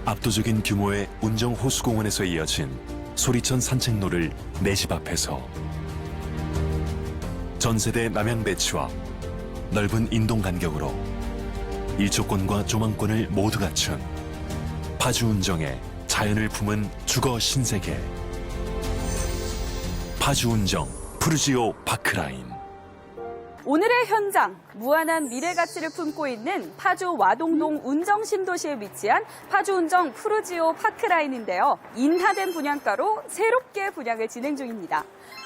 압도적인 규모의 운정 호수공원에서 이어진 소리천 산책로를 내 집 앞에서 전세대 남양 배치와 넓은 인동 간격으로 일조권과 조망권을 모두 갖춘 파주 운정의 자연을 품은 주거 신세계 파주 운정 푸르지오 파크라인. 오늘의 현장, 무한한 미래 가치를 품고 있는 파주 와동동 운정신도시에 위치한 파주 운정 푸르지오 파크라인인데요. 인하된 분양가로 새롭게 분양을 진행 중입니다.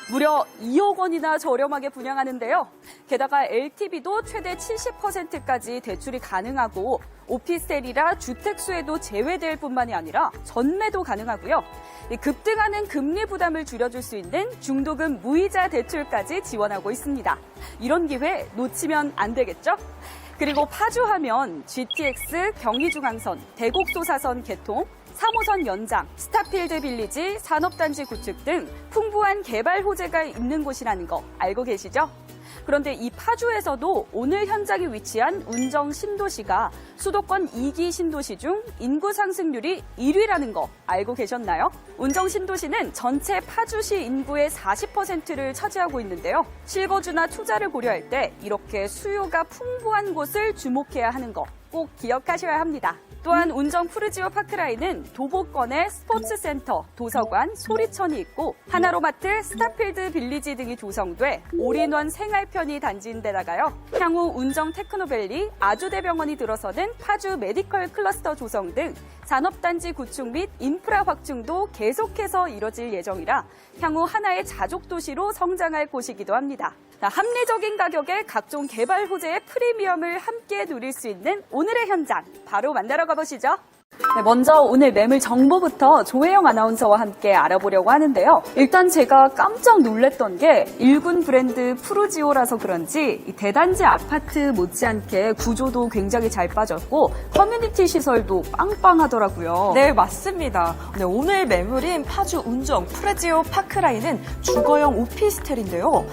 무려 2억 원이나 저렴하게 분양하는데요. 게다가 LTV도 최대 70%까지 대출이 가능하고 오피스텔이라 주택수에도 제외될 뿐만이 아니라 전매도 가능하고요. 급등하는 금리 부담을 줄여줄 수 있는 중도금 무이자 대출까지 지원하고 있습니다. 이런 기회 놓치면 안 되겠죠? 그리고 파주하면 GTX 경의중앙선, 대곡소사선 개통, 3호선 연장, 스타필드 빌리지, 산업단지 구축 등 풍부한 개발 호재가 있는 곳이라는 거 알고 계시죠? 그런데 이 파주에서도 오늘 현장에 위치한 운정 신도시가 수도권 2기 신도시 중 인구 상승률이 1위라는 거 알고 계셨나요? 운정 신도시는 전체 파주시 인구의 40%를 차지하고 있는데요. 실거주나 투자를 고려할 때 이렇게 수요가 풍부한 곳을 주목해야 하는 거 꼭 기억하셔야 합니다. 또한 운정 푸르지오 파크라인은 도보권에 스포츠센터, 도서관, 소리천이 있고 하나로마트, 스타필드 빌리지 등이 조성돼 올인원 생활편의 단지인데다가요. 향후 운정 테크노밸리, 아주대병원이 들어서는 파주 메디컬 클러스터 조성 등 산업단지 구축 및 인프라 확충도 계속해서 이뤄질 예정이라 향후 하나의 자족도시로 성장할 곳이기도 합니다. 합리적인 가격에 각종 개발 호재의 프리미엄을 함께 누릴 수 있는 오늘의 현장, 바로 만나러 가보시죠. 네, 먼저 오늘 매물 정보부터 조혜영 아나운서와 함께 알아보려고 하는데요. 일단 제가 깜짝 놀랐던 게 일군 브랜드 푸르지오라서 그런지 이 대단지 아파트 못지않게 구조도 굉장히 잘 빠졌고 커뮤니티 시설도 빵빵하더라고요. 네, 맞습니다. 네, 오늘 매물인 파주 운정 푸르지오 파크라인은 주거용 오피스텔인데요.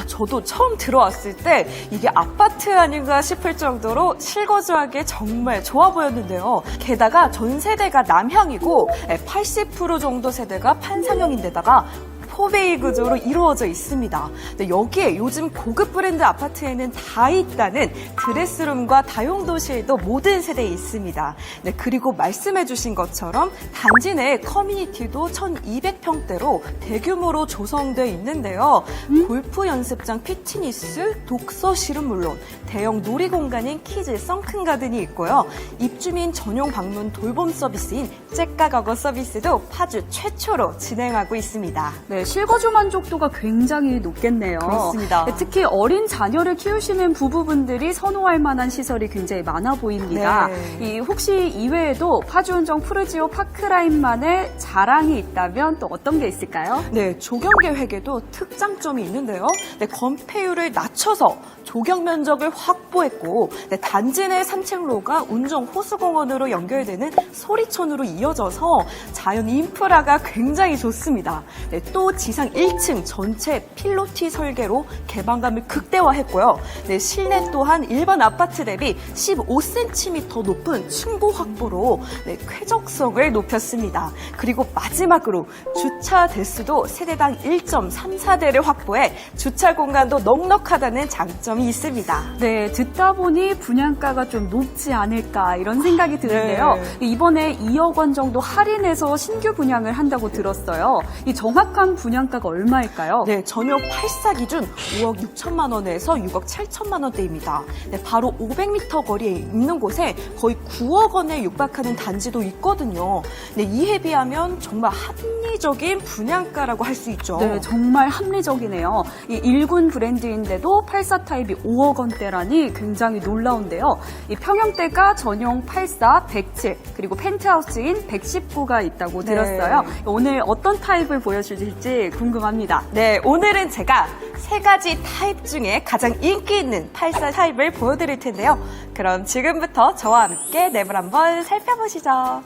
저도 처음 들어왔을 때 이게 아파트 아닌가 싶을 정도로 실거주하기 정말 좋아 보였는데요. 게다가 전 세대가 남향이고 80% 정도 세대가 판상형인데다가 포베이 구조로 이루어져 있습니다. 네, 여기에 요즘 고급 브랜드 아파트에는 다 있다는 드레스룸과 다용도실도 모든 세대에 있습니다. 네, 그리고 말씀해주신 것처럼 단지 내 커뮤니티도 1200평대로 대규모로 조성되어 있는데요. 골프 연습장, 피트니스, 독서실은 물론 대형 놀이공간인 키즈 선큰 가든이 있고요. 입주민 전용 방문 돌봄 서비스인 째까거거 서비스도 파주 최초로 진행하고 있습니다. 네, 실거주 만족도가 굉장히 높겠네요. 그렇습니다. 특히 어린 자녀를 키우시는 부부분들이 선호할 만한 시설이 굉장히 많아 보입니다. 네. 혹시 이외에도 파주 운정 푸르지오 파크라인만의 자랑이 있다면 또 어떤 게 있을까요? 네, 조경 계획에도 특장점이 있는데요. 네, 건폐율을 낮춰서 조경 면적을 확보했고, 네, 단지 내 산책로가 운정 호수공원으로 연결되는 소리천으로 이어져서 자연 인프라가 굉장히 좋습니다. 네, 또 지상 1층 전체 필로티 설계로 개방감을 극대화했고요. 네, 실내 또한 일반 아파트 대비 15cm 높은 층고 확보로 네, 쾌적성을 높였습니다. 그리고 마지막으로 주차 대수도 세대당 1.34대를 확보해 주차 공간도 넉넉하다는 장점이 있습니다. 네, 듣다 보니 분양가가 좀 높지 않을까 이런 생각이 드는데요. 네. 이번에 2억 원 정도 할인해서 신규 분양을 한다고 들었어요. 이 정확한 분양가가 얼마일까요? 네, 전용 8사 기준 5억 6천만 원에서 6억 7천만 원대입니다. 네, 바로 500m 거리에 있는 곳에 거의 9억 원에 육박하는 단지도 있거든요. 네, 이에 비하면 정말 합리적인 분양가라고 할 수 있죠. 네, 정말 합리적이네요. 이 1군 브랜드인데도 84 타입이 5억 원대라니 굉장히 놀라운데요. 이 평형대가 전용 84, 107, 그리고 펜트하우스인 119가 있다고 들었어요. 오늘 어떤 타입을 보여주실지 궁금합니다. 네, 오늘은 제가 세 가지 타입 중에 가장 인기 있는 84 타입을 보여드릴 텐데요. 그럼 지금부터 저와 함께 랩을 한번 살펴보시죠.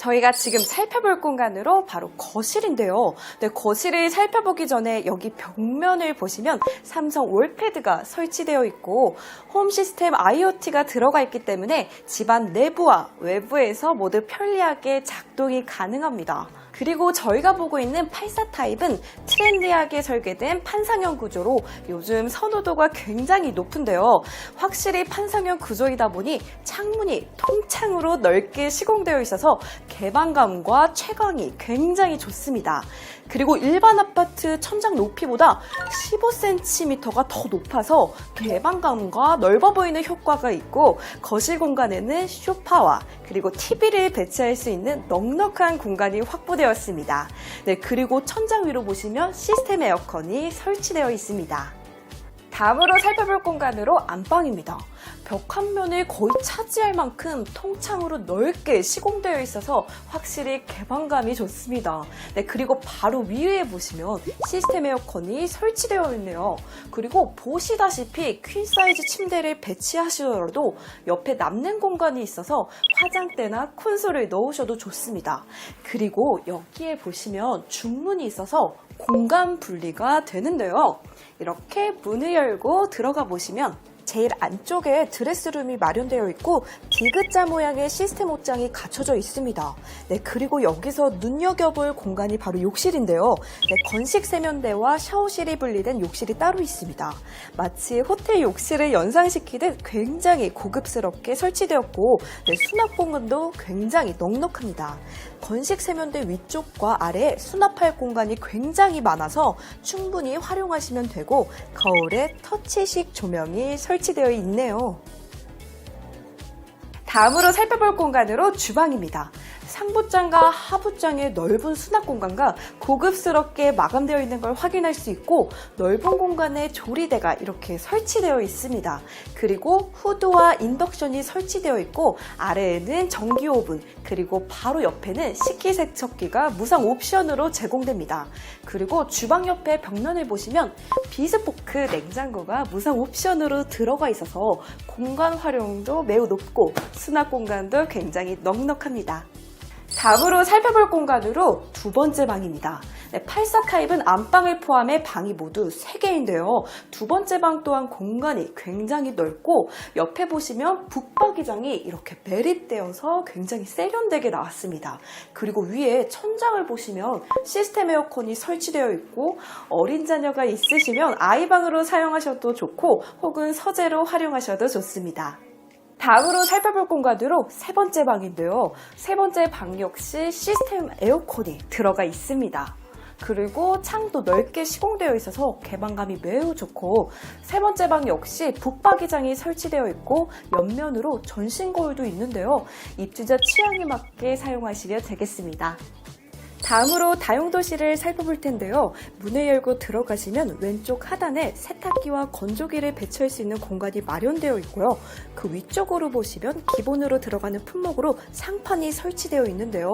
저희가 지금 살펴볼 공간으로 바로 거실인데요. 네, 거실을 살펴보기 전에 여기 벽면을 보시면 삼성 월패드가 설치되어 있고 홈 시스템 IoT가 들어가 있기 때문에 집안 내부와 외부에서 모두 편리하게 작동이 가능합니다. 그리고 저희가 보고 있는 84 타입은 트렌디하게 설계된 판상형 구조로 요즘 선호도가 굉장히 높은데요. 확실히 판상형 구조이다 보니 창문이 통창으로 넓게 시공되어 있어서 개방감과 채광이 굉장히 좋습니다. 그리고 일반 아파트 천장 높이보다 15cm가 더 높아서 개방감과 넓어 보이는 효과가 있고 거실 공간에는 소파와 그리고 TV를 배치할 수 있는 넉넉한 공간이 확보되었습니다. 네, 그리고 천장 위로 보시면 시스템 에어컨이 설치되어 있습니다. 다음으로 살펴볼 공간으로 안방입니다. 벽 한 면을 거의 차지할 만큼 통창으로 넓게 시공되어 있어서 확실히 개방감이 좋습니다. 네, 그리고 바로 위에 보시면 시스템 에어컨이 설치되어 있네요. 그리고 보시다시피 퀸 사이즈 침대를 배치하시더라도 옆에 남는 공간이 있어서 화장대나 콘솔을 넣으셔도 좋습니다. 그리고 여기에 보시면 중문이 있어서 공간 분리가 되는데요. 이렇게 문을 열고 들어가 보시면 제일 안쪽에 드레스룸이 마련되어 있고 디귿자 모양의 시스템 옷장이 갖춰져 있습니다. 네, 그리고 여기서 눈여겨볼 공간이 바로 욕실인데요. 네, 건식 세면대와 샤워실이 분리된 욕실이 따로 있습니다. 마치 호텔 욕실을 연상시키듯 굉장히 고급스럽게 설치되었고 네, 수납 공간도 굉장히 넉넉합니다. 건식 세면대 위쪽과 아래에 수납할 공간이 굉장히 많아서 충분히 활용하시면 되고 거울에 터치식 조명이 설치되어 있네요. 다음으로 살펴볼 공간으로 주방입니다. 상부장과 하부장의 넓은 수납 공간과 고급스럽게 마감되어 있는 걸 확인할 수 있고 넓은 공간에 조리대가 이렇게 설치되어 있습니다. 그리고 후드와 인덕션이 설치되어 있고 아래에는 전기 오븐 그리고 바로 옆에는 식기세척기가 무상 옵션으로 제공됩니다. 그리고 주방 옆에 벽면을 보시면 비스포크 냉장고가 무상 옵션으로 들어가 있어서 공간 활용도 매우 높고 수납 공간도 굉장히 넉넉합니다. 다음으로 살펴볼 공간으로 두 번째 방입니다. 네, 84 타입은 안방을 포함해 방이 모두 3개인데요. 두 번째 방 또한 공간이 굉장히 넓고 옆에 보시면 북박이장이 이렇게 매립되어서 굉장히 세련되게 나왔습니다. 그리고 위에 천장을 보시면 시스템 에어컨이 설치되어 있고 어린 자녀가 있으시면 아이방으로 사용하셔도 좋고 혹은 서재로 활용하셔도 좋습니다. 다음으로 살펴볼 공간으로 세 번째 방인데요. 세 번째 방 역시 시스템 에어컨이 들어가 있습니다. 그리고 창도 넓게 시공되어 있어서 개방감이 매우 좋고 세 번째 방 역시 북박이장이 설치되어 있고 옆면으로 전신 거울도 있는데요. 입주자 취향에 맞게 사용하시면 되겠습니다. 다음으로 다용도실을 살펴볼 텐데요. 문을 열고 들어가시면 왼쪽 하단에 세탁기와 건조기를 배치할 수 있는 공간이 마련되어 있고요. 그 위쪽으로 보시면 기본으로 들어가는 품목으로 상판이 설치되어 있는데요.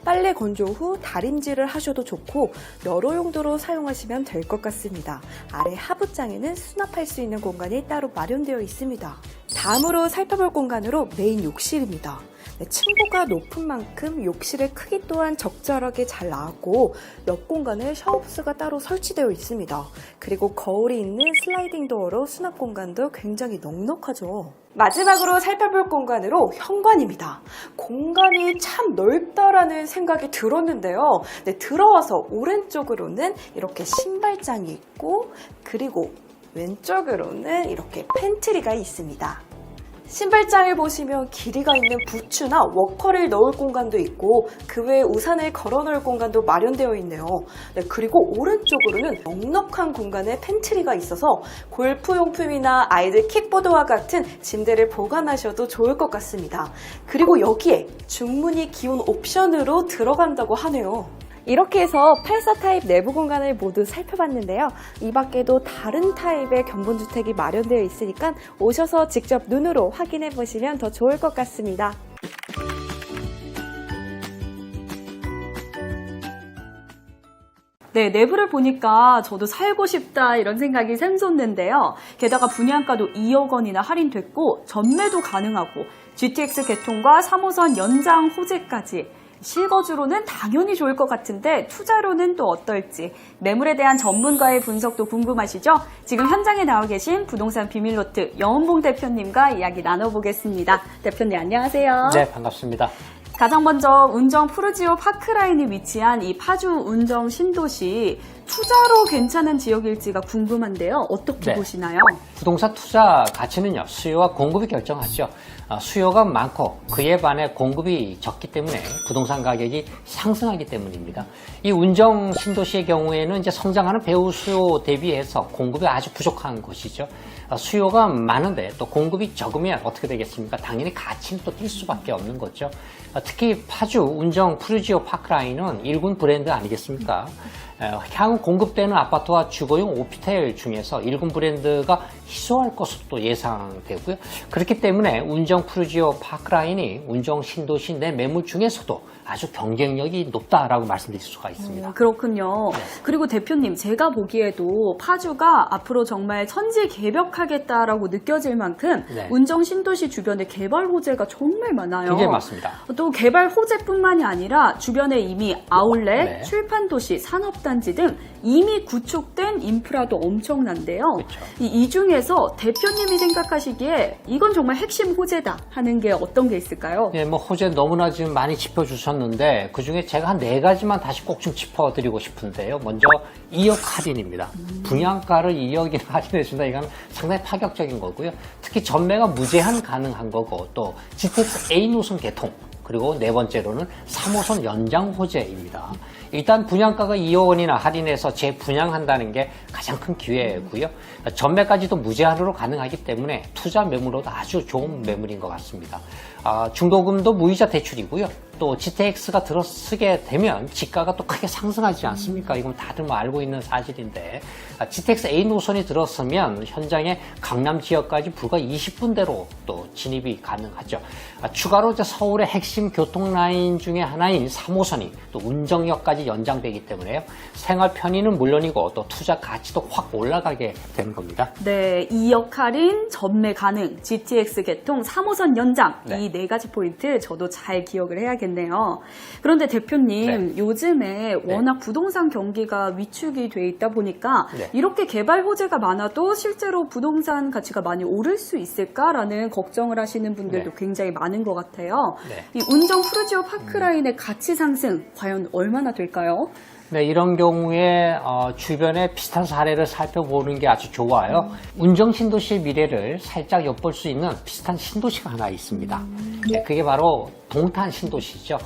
빨래 건조 후 다림질을 하셔도 좋고 여러 용도로 사용하시면 될 것 같습니다. 아래 하부장에는 수납할 수 있는 공간이 따로 마련되어 있습니다. 다음으로 살펴볼 공간으로 메인 욕실입니다. 네, 층고가 높은 만큼 욕실의 크기 또한 적절하게 잘 나왔고 옆 공간에 샤워부스가 따로 설치되어 있습니다. 그리고 거울이 있는 슬라이딩 도어로 수납 공간도 굉장히 넉넉하죠. 마지막으로 살펴볼 공간으로 현관입니다. 공간이 참 넓다라는 생각이 들었는데요. 네, 들어와서 오른쪽으로는 이렇게 신발장이 있고 그리고 왼쪽으로는 이렇게 팬트리가 있습니다. 신발장을 보시면 길이가 있는 부츠나 워커를 넣을 공간도 있고 그 외에 우산을 걸어 놓을 공간도 마련되어 있네요. 네, 그리고 오른쪽으로는 넉넉한 공간에 팬트리가 있어서 골프용품이나 아이들 킥보드와 같은 짐들을 보관하셔도 좋을 것 같습니다. 그리고 여기에 중문이 기본 옵션으로 들어간다고 하네요. 이렇게 해서 84 타입 내부 공간을 모두 살펴봤는데요. 이 밖에도 다른 타입의 견본주택이 마련되어 있으니까 오셔서 직접 눈으로 확인해 보시면 더 좋을 것 같습니다. 네, 내부를 보니까 저도 살고 싶다 이런 생각이 샘솟는데요. 게다가 분양가도 2억 원이나 할인됐고 전매도 가능하고 GTX 개통과 3호선 연장 호재까지 실거주로는 당연히 좋을 것 같은데 투자로는 또 어떨지 매물에 대한 전문가의 분석도 궁금하시죠? 지금 현장에 나와 계신 부동산 비밀노트 여은봉 대표님과 이야기 나눠보겠습니다. 대표님 안녕하세요. 네, 반갑습니다. 가장 먼저 운정 푸르지오 파크라인이 위치한 이 파주 운정 신도시 투자로 괜찮은 지역일지가 궁금한데요. 어떻게 네. 보시나요? 부동산 투자 가치는요, 수요와 공급이 결정하죠. 수요가 많고 그에 반해 공급이 적기 때문에 부동산 가격이 상승하기 때문입니다. 이 운정 신도시의 경우에는 이제 성장하는 배후 수요 대비해서 공급이 아주 부족한 곳이죠. 수요가 많은데 또 공급이 적으면 어떻게 되겠습니까? 당연히 가치는 또 뛸 수밖에 없는 거죠. 특히 파주 운정 푸르지오 파크라인은 일군 브랜드 아니겠습니까? 향후 공급되는 아파트와 주거용 오피스텔 중에서 일군 브랜드가 희소할 것으로 또 예상되고요. 그렇기 때문에 운정 푸르지오 파크라인이 운정 신도시 내 매물 중에서도 아주 경쟁력이 높다라고 말씀드릴 수가 있습니다. 그렇군요. 그리고 대표님, 제가 보기에도 파주가 앞으로 정말 천지개벽하겠다라고 느껴질 만큼 네. 운정 신도시 주변에 개발 호재가 정말 많아요. 굉장히 맞습니다. 또 개발 호재뿐만이 아니라 주변에 이미 아울렛, 네. 출판도시, 산업단지 등 이미 구축된 인프라도 엄청난데요. 그렇죠. 이 중에서 대표님이 생각하시기에 이건 정말 핵심 호재다 하는 게 어떤 게 있을까요? 네, 뭐 호재 너무나 지금 많이 짚어주셨는데 그 중에 제가 한 4가지만 다시 꼭 좀 짚어드리고 싶은데요. 먼저 2억 할인입니다. 분양가를 2억이나 할인해준다. 이건 상당히 파격적인 거고요. 특히 전매가 무제한 가능한 거고 또 GTX A 노선 개통 그리고 네 번째로는 3호선 연장 호재입니다. 일단 분양가가 2억 원이나 할인해서 재분양한다는 게 가장 큰 기회고요. 전매까지도 무제한으로 가능하기 때문에 투자 매물로도 아주 좋은 매물인 것 같습니다. 중도금도 무이자 대출이고요. 또 GTX가 들어서게 되면 지가가 또 크게 상승하지 않습니까? 이건 다들 뭐 알고 있는 사실인데 GTX A 노선이 들어서면 현장의 강남 지역까지 불과 20분대로 또 진입이 가능하죠. 추가로 이제 서울의 핵심 교통 라인 중에 하나인 3호선이 또 운정역까지 연장되기 때문에요. 생활 편의는 물론이고 또 투자 가치도 확 올라가게 되는 겁니다. 네, 2억 할인, 전매 가능, GTX 개통, 3호선 연장 네. 이 4가지 포인트 저도 잘 기억을 해야겠네요. 그런데 대표님, 요즘에 워낙 부동산 경기가 위축이 돼 있다 보니까 네. 이렇게 개발 호재가 많아도 실제로 부동산 가치가 많이 오를 수 있을까라는 걱정을 하시는 분들도 네. 굉장히 많은 것 같아요. 네. 이 운정 푸르지오 파크라인의 가치 상승 과연 얼마나 될까요? 네, 이런 경우에 주변에 비슷한 사례를 살펴보는 게 아주 좋아요. 운정 신도시의 미래를 살짝 엿볼 수 있는 비슷한 신도시가 하나 있습니다. 네, 그게 바로 동탄 신도시죠.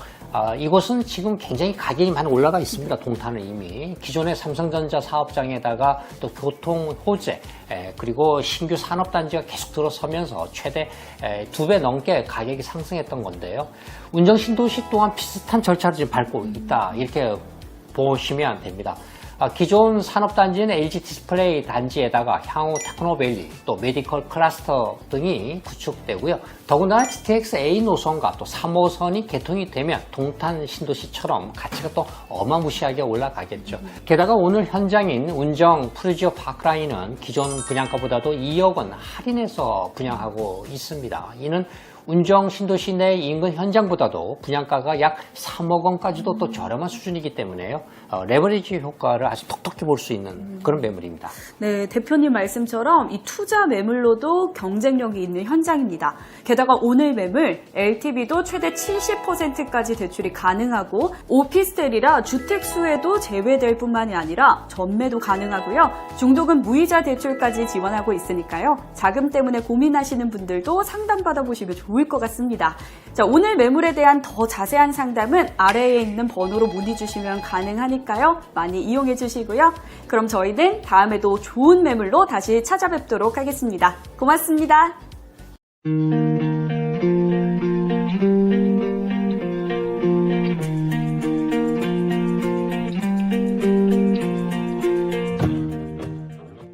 이곳은 지금 굉장히 가격이 많이 올라가 있습니다. 동탄은 이미 기존의 삼성전자 사업장에다가 또 교통 호재 그리고 신규 산업단지가 계속 들어서면서 최대 2배 넘게 가격이 상승했던 건데요. 운정 신도시 또한 비슷한 절차를 지금 밟고 있다 이렇게 보시면 됩니다. 기존 산업단지는 LG 디스플레이 단지에다가 향후 테크노밸리, 또 메디컬 클러스터 등이 구축되고요. 더군다나 GTX A 노선과 또 3호선이 개통이 되면 동탄 신도시처럼 가치가 또 어마무시하게 올라가겠죠. 게다가 오늘 현장인 운정 푸르지오 파크라인은 기존 분양가보다도 2억 원 할인해서 분양하고 있습니다. 이는 운정 신도시 내 인근 현장보다도 분양가가 약 3억 원까지도 또 저렴한 수준이기 때문에요. 레버리지 효과를 아주 톡톡히 볼 수 있는 그런 매물입니다. 네, 대표님 말씀처럼 이 투자 매물로도 경쟁력이 있는 현장입니다. 게다가 오늘 매물 LTV도 최대 70%까지 대출이 가능하고 오피스텔이라 주택수에도 제외될 뿐만이 아니라 전매도 가능하고요. 중도금 무이자 대출까지 지원하고 있으니까요. 자금 때문에 고민하시는 분들도 상담받아보시면 좋을 것 같습니다. 자, 오늘 매물에 대한 더 자세한 상담은 아래에 있는 번호로 문의 주시면 가능하니까요. 많이 이용해 주시고요. 그럼 저희는 다음에도 좋은 매물로 다시 찾아뵙도록 하겠습니다. 고맙습니다.